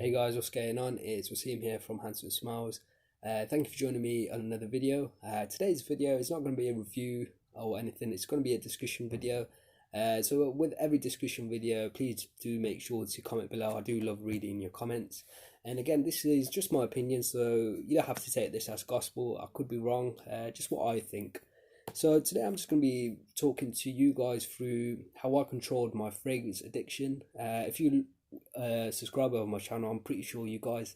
Hey guys, what's going on? It's Waseem here from Handsome Smiles. Thank you for joining me on another video. Today's video is not going to be a review or anything, it's going to be a discussion video. So with every discussion video, please do make sure to comment below. I do love reading your comments. And again, this is just my opinion, so you don't have to take this as gospel. I could be wrong, just what I think. So today I'm just going to be talking to you guys through how I controlled my fragrance addiction. If you subscriber of my channel, I'm pretty sure you guys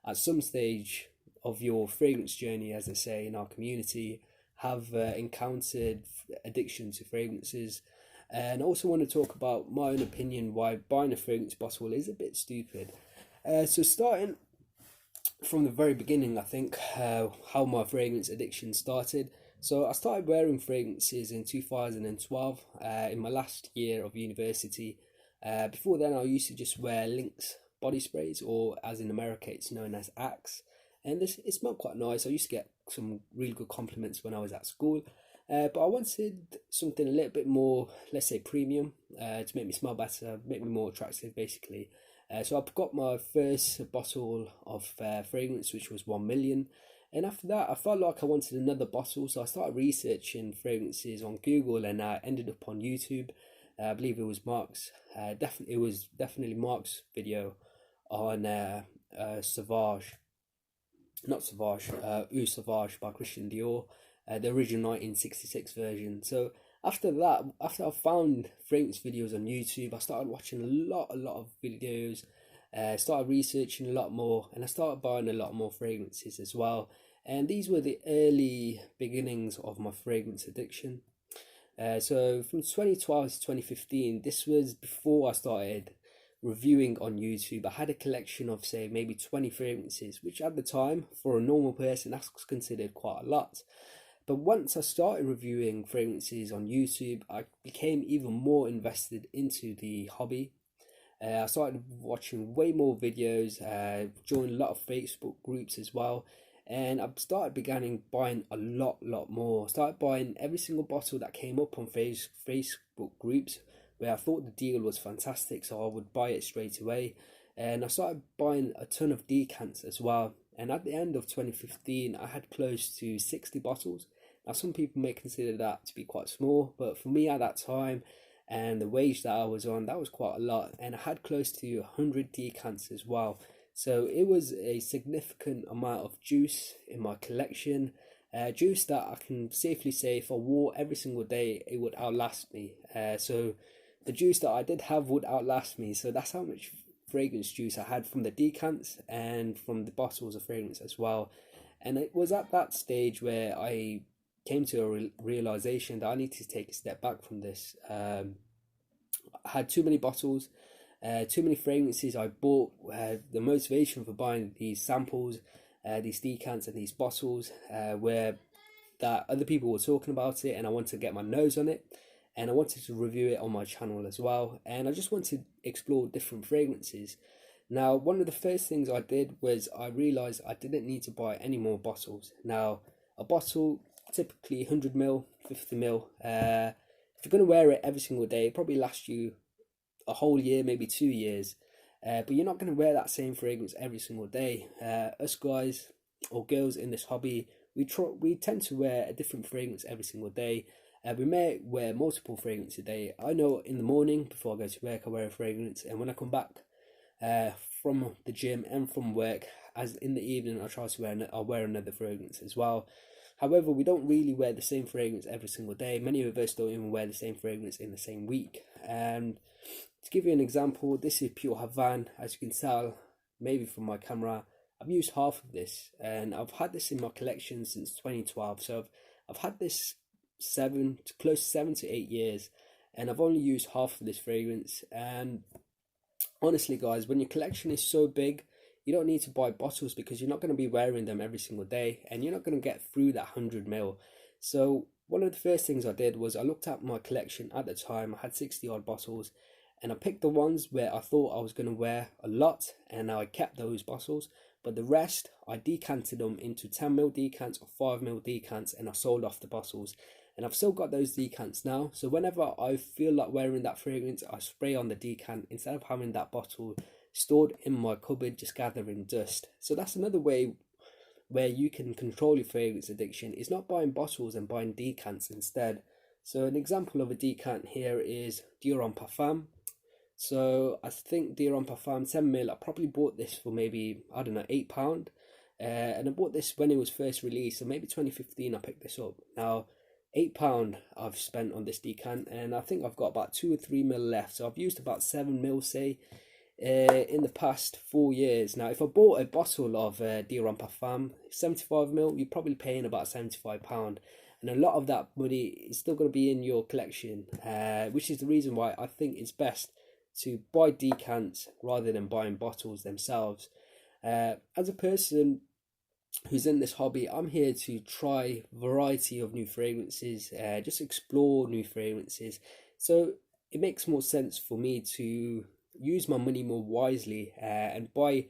at some stage of your fragrance journey, as they say in our community, have encountered addiction to fragrances. And I also want to talk about my own opinion why buying a fragrance bottle is a bit stupid. So starting from the very beginning, I think how my fragrance addiction started. So I started wearing fragrances in 2012 in my last year of university. Before then, I used to just wear Lynx body sprays, or as in America, it's known as Axe. And it smelled quite nice. I used to get some really good compliments when I was at school. But I wanted something a little bit more, let's say, premium, to make me smell better, make me more attractive, basically. So I got my first bottle of fragrance, which was 1 million. And after that, I felt like I wanted another bottle. So I started researching fragrances on Google, and I ended up on YouTube. I believe it was Mark's. It was definitely Mark's video on Sauvage, not Sauvage, Eau Sauvage by Christian Dior, the original 1966 version. So after that, after I found fragrance videos on YouTube, I started watching a lot of videos. Started researching a lot more, and I started buying a lot more fragrances as well. And these were the early beginnings of my fragrance addiction. So from 2012 to 2015, this was before I started reviewing on YouTube. I had a collection of, say, maybe 20 fragrances, which at the time, for a normal person, that's considered quite a lot. But once I started reviewing fragrances on YouTube, I became even more invested into the hobby. I started watching way more videos, joined a lot of Facebook groups as well. And I began buying a lot more. I started buying every single bottle that came up on Facebook groups where I thought the deal was fantastic, so I would buy it straight away. And I started buying a ton of decants as well. And at the end of 2015, I had close to 60 bottles. Now, some people may consider that to be quite small, but for me at that time and the wage that I was on, that was quite a lot. And I had close to 100 decants as well. So it was a significant amount of juice in my collection. Juice that I can safely say if I wore every single day, it would outlast me. So the juice that I did have would outlast me. So that's how much fragrance juice I had from the decants and from the bottles of fragrance as well. And it was at that stage where I came to a realization that I need to take a step back from this. I had too many bottles. Too many fragrances I bought. The motivation for buying these samples, these decants and these bottles, were that other people were talking about it, and I wanted to get my nose on it, and I wanted to review it on my channel as well, and I just wanted to explore different fragrances. Now, one of the first things I did was I realized I didn't need to buy any more bottles. Now, a bottle, typically 100 ml, 50 ml. If you're going to wear it every single day, it probably lasts you a whole year, maybe 2 years, but you're not going to wear that same fragrance every single day. Us guys or girls in this hobby, we tend to wear a different fragrance every single day. We may wear multiple fragrances a day. I know in the morning before I go to work I wear a fragrance, and when I come back from the gym and from work, as in the evening, I'll wear another fragrance as well. However, we don't really wear the same fragrance every single day. Many of us don't even wear the same fragrance in the same week. And to give you an example, this is Pure Havana. As you can tell, maybe from my camera, I've used half of this, and I've had this in my collection since 2012. So I've had this close to 7 to 8 years, and I've only used half of this fragrance. And honestly, guys, when your collection is so big, you don't need to buy bottles because you're not going to be wearing them every single day, and you're not going to get through that 100 ml. So one of the first things I did was I looked at my collection at the time. I had 60 odd bottles, and I picked the ones where I thought I was going to wear a lot, and I kept those bottles. But the rest, I decanted them into 10 ml decants or 5 ml decants, and I sold off the bottles. And I've still got those decants now. So whenever I feel like wearing that fragrance, I spray on the decant instead of having that bottle stored in my cupboard just gathering dust. So that's another way where you can control your fragrance addiction, is not buying bottles and buying decants instead. So an example of a decant here is Dior Parfum. So I think Dior Parfum 10 ml, I probably bought this for maybe, I don't know, £8. And I bought this when it was first released, so maybe 2015 I picked this up. Now, £8 I've spent on this decant, and I think I've got about 2 or 3 ml left. So I've used about 7 ml, say, in the past 4 years. Now, if I bought a bottle of Dior Parfum 75 ml, you're probably paying about £75, and a lot of that money is still going to be in your collection, which is the reason why I think it's best to buy decants rather than buying bottles themselves. As a person who's in this hobby, I'm here to try variety of new fragrances, just explore new fragrances. So it makes more sense for me to use my money more wisely, and buy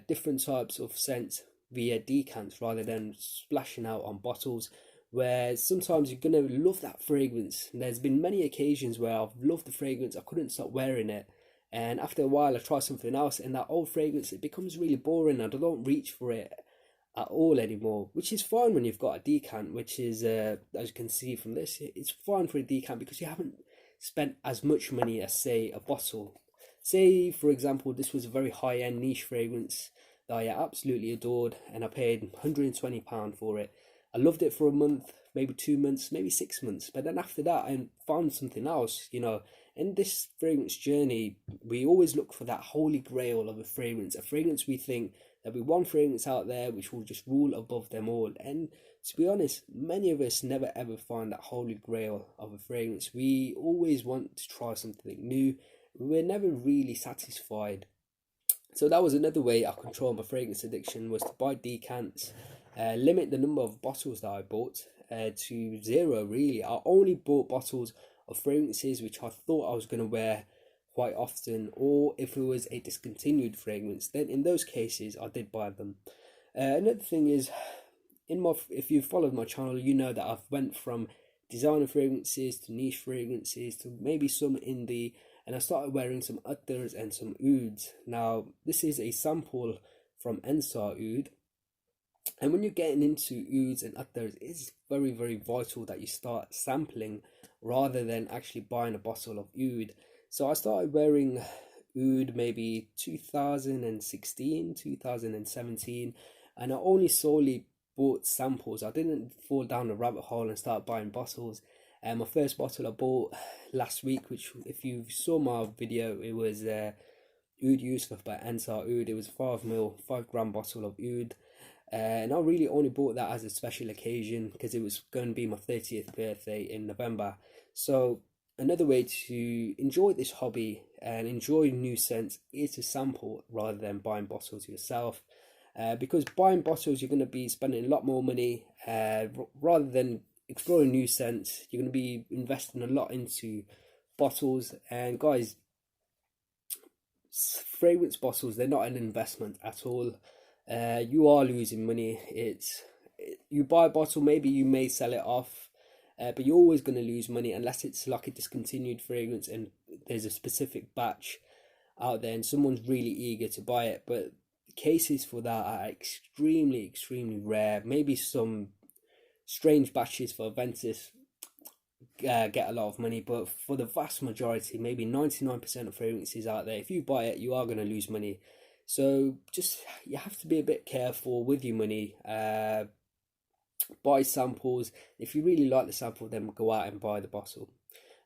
different types of scents via decants rather than splashing out on bottles, where sometimes you're going to love that fragrance. And there's been many occasions where I've loved the fragrance, I couldn't stop wearing it, and after a while I try something else, and that old fragrance, it becomes really boring and I don't reach for it at all anymore, which is fine when you've got a decant, which is, as you can see from this, it's fine for a decant because you haven't spent as much money as, say, a bottle. Say, for example, this was a very high-end niche fragrance that I absolutely adored, and I paid £120 for it. I loved it for a month, maybe 2 months, maybe 6 months, but then after that I found something else. In this fragrance journey, we always look for that holy grail of a fragrance we think there'll be one fragrance out there which will just rule above them all. And to be honest, many of us never ever find that holy grail of a fragrance. We always want to try something new. We're never really satisfied. So that was another way I controlled my fragrance addiction, was to buy decants, limit the number of bottles that I bought to zero really. I only bought bottles of fragrances which I thought I was going to wear quite often, or if it was a discontinued fragrance, then in those cases I did buy them. Another thing is, if you've followed my channel, you know that I've went from designer fragrances to niche fragrances to maybe some indie, and I started wearing some others and some ouds. Now, this is a sample from Ensar Oud, and when you're getting into ouds and others, it's very, very vital that you start sampling rather than actually buying a bottle of oud. So I started wearing oud maybe 2016, 2017, and I only solely bought samples. I didn't fall down the rabbit hole and start buying bottles. And my first bottle I bought last week, which, if you saw my video, it was Oud Yusuf by Ensar Oud. It was 5 ml, 5 gram bottle of oud. And I really only bought that as a special occasion because it was going to be my 30th birthday in November. So another way to enjoy this hobby and enjoy new scents is to sample rather than buying bottles yourself. Because buying bottles, you're going to be spending a lot more money, rather than exploring new scents. You're going to be investing a lot into bottles. And guys, fragrance bottles, they're not an investment at all. You are losing money. You buy a bottle, maybe you may sell it off, but you're always going to lose money unless it's like a discontinued fragrance and there's a specific batch out there and someone's really eager to buy it. But cases for that are extremely, extremely rare. Maybe some strange batches for Ventus get a lot of money, but for the vast majority, maybe 99% of fragrances out there, if you buy it, you are going to lose money. So you have to be a bit careful with your money. Buy samples. If you really like the sample, then go out and buy the bottle.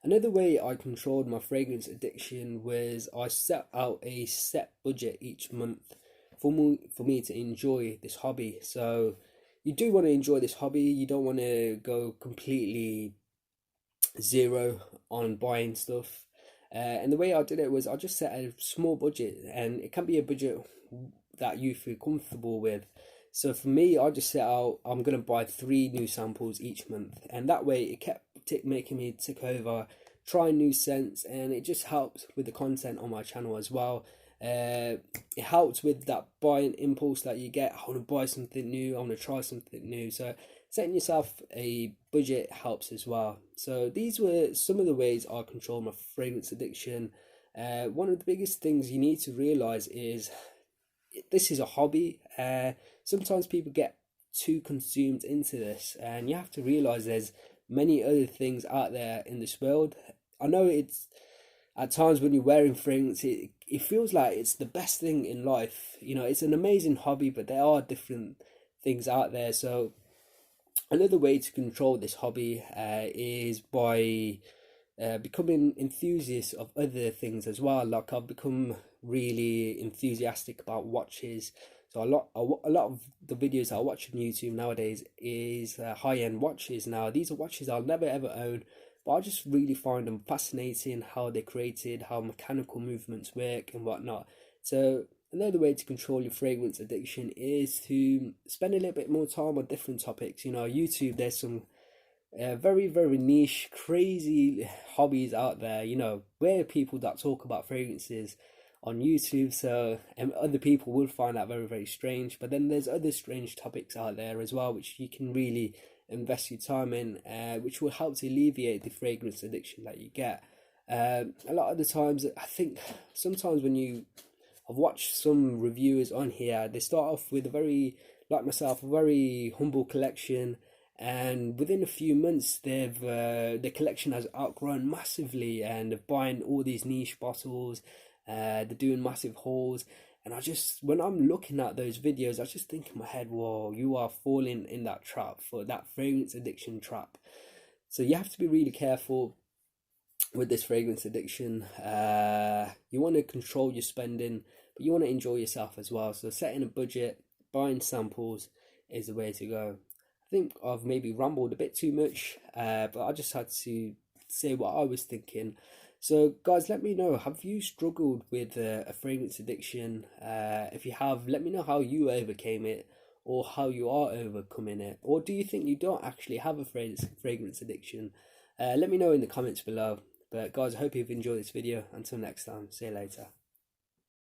Another way I controlled my fragrance addiction was I set out a set budget each month for me to enjoy this hobby. So you do want to enjoy this hobby. You don't want to go completely zero on buying stuff. And the way I did it was I just set a small budget, and it can be a budget that you feel comfortable with. So for me, I just set out, I'm going to buy 3 new samples each month, and that way it kept making me tick over, try new scents, and it just helped with the content on my channel as well. It helps with that buying impulse that you get. I want to buy something new, I want to try something new. So setting yourself a budget helps as well. So these were some of the ways I control my fragrance addiction. One of the biggest things you need to realize is this is a hobby. Sometimes people get too consumed into this, and you have to realize there's many other things out there in this world. I know it's at times when you're wearing fragrance, it feels like it's the best thing in life. You know, it's an amazing hobby, but there are different things out there. So another way to control this hobby is by becoming enthusiasts of other things as well. Like I've become really enthusiastic about watches. So a lot of the videos I watch on YouTube nowadays is high-end watches. Now these are watches I'll never ever own, but I just really find them fascinating, how they're created, how mechanical movements work and whatnot. So another way to control your fragrance addiction is to spend a little bit more time on different topics. You know, YouTube, there's some very, very niche, crazy hobbies out there, you know, where people that talk about fragrances on YouTube. So other people will find that very, very strange. But then there's other strange topics out there as well, which you can really invest your time in, which will help to alleviate the fragrance addiction that you get. A lot of the times, I think sometimes I've watched some reviewers on here, they start off with like myself, a very humble collection, and within a few months their collection has outgrown massively, and they're buying all these niche bottles, they're doing massive hauls. And when I'm looking at those videos, I just think in my head, whoa, you are falling in that trap, for that fragrance addiction trap. So you have to be really careful with this fragrance addiction. You want to control your spending, but you want to enjoy yourself as well. So setting a budget, buying samples is the way to go. I think I've maybe rambled a bit too much, but I just had to say what I was thinking. So guys, let me know, have you struggled with a fragrance addiction? If you have, let me know how you overcame it, or how you are overcoming it. Or do you think you don't actually have a fragrance addiction? Let me know in the comments below. But guys, I hope you've enjoyed this video. Until next time, see you later.